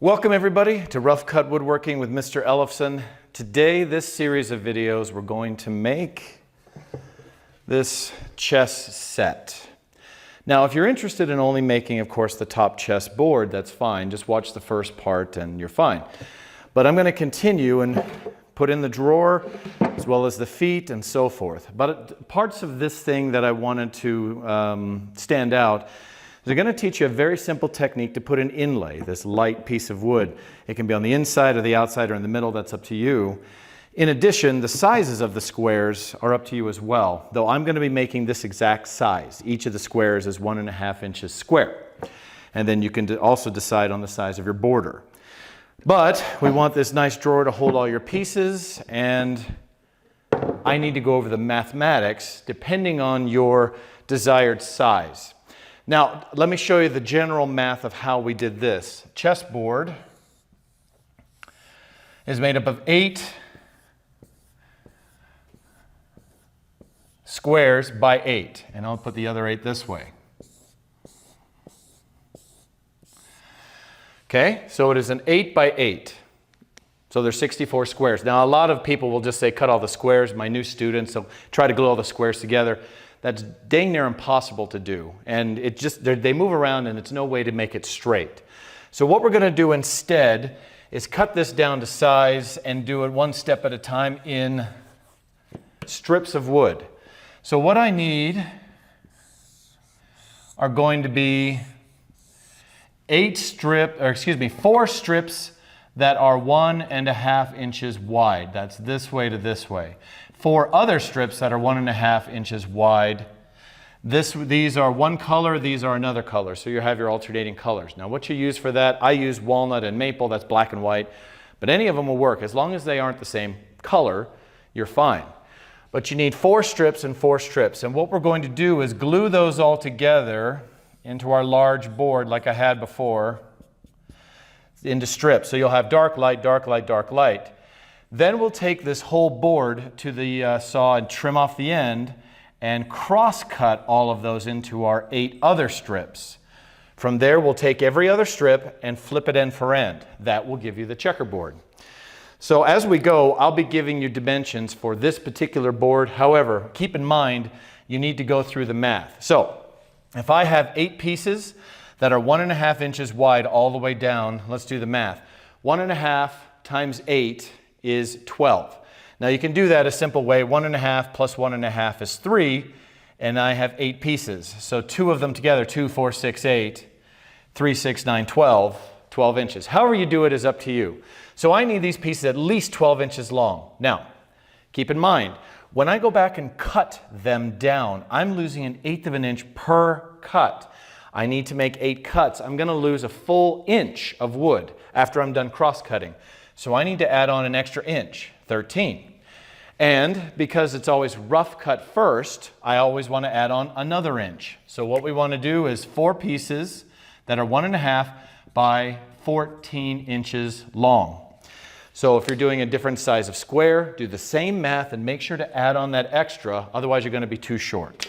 Welcome everybody to Rough Cut Woodworking with Mr. Ellefson. Today, this series of videos, we're going to make this chess set. Now, if you're interested in only making, of course, the top chess board, that's fine. Just watch the first part and you're fine. But I'm going to continue and put in the drawer as well as the feet and so forth. But parts of this thing that I wanted to stand out, they're going to teach you a very simple technique to put an inlay, this light piece of wood. It can be on the inside or the outside or in the middle, that's up to you. In addition, the sizes of the squares are up to you as well, though I'm going to be making this exact size. Each of the squares is 1.5 inches square. And then you can also decide on the size of your border. But we want this nice drawer to hold all your pieces, and I need to go over the mathematics depending on your desired size. Now, let me show you the general math of how we did this. Chessboard is made up of 8 squares by 8. And I'll put the other 8 this way. Okay, so it is an 8 by 8. So there's 64 squares. Now, a lot of people will just say, cut all the squares. My new students, so try to glue all the squares together. That's dang near impossible to do. And it just, they move around and it's no way to make it straight. So what we're going to do instead is cut this down to size and do it one step at a time in strips of wood. So what I need are going to be 4 strips that are 1.5 inches wide. That's this way to this way. 4 other strips that are 1.5 inches wide. These are one color, these are another color. So you have your alternating colors. Now what you use for that, I use walnut and maple, that's black and white. But any of them will work. As long as they aren't the same color, you're fine. But you need 4 strips and 4 strips. And what we're going to do is glue those all together into our large board like I had before, into strips. So you'll have dark light, dark light, dark light. Then we'll take this whole board to the saw and trim off the end and cross-cut all of those into our 8 other strips. From there, we'll take every other strip and flip it end for end. That will give you the checkerboard. So as we go, I'll be giving you dimensions for this particular board. However, keep in mind, you need to go through the math. So if I have 8 pieces that are 1.5 inches wide all the way down, let's do the math. 1.5 times 8 is 12. Now you can do that a simple way. 1.5 plus 1.5 is 3, and I have 8 pieces. So 2 of them together, 2, 4, 6, 8, 3, 6, 9, 12, 12 inches. However you do it is up to you. So I need these pieces at least 12 inches long. Now, keep in mind, when I go back and cut them down, I'm losing 1/8 of an inch per cut. I need to make 8 cuts. I'm going to lose a full inch of wood after I'm done cross-cutting. So I need to add on an extra inch, 13. And because it's always rough cut first, I always want to add on another inch. So what we want to do is 4 pieces that are 1.5 by 14 inches long. So if you're doing a different size of square, do the same math and make sure to add on that extra, otherwise you're going to be too short.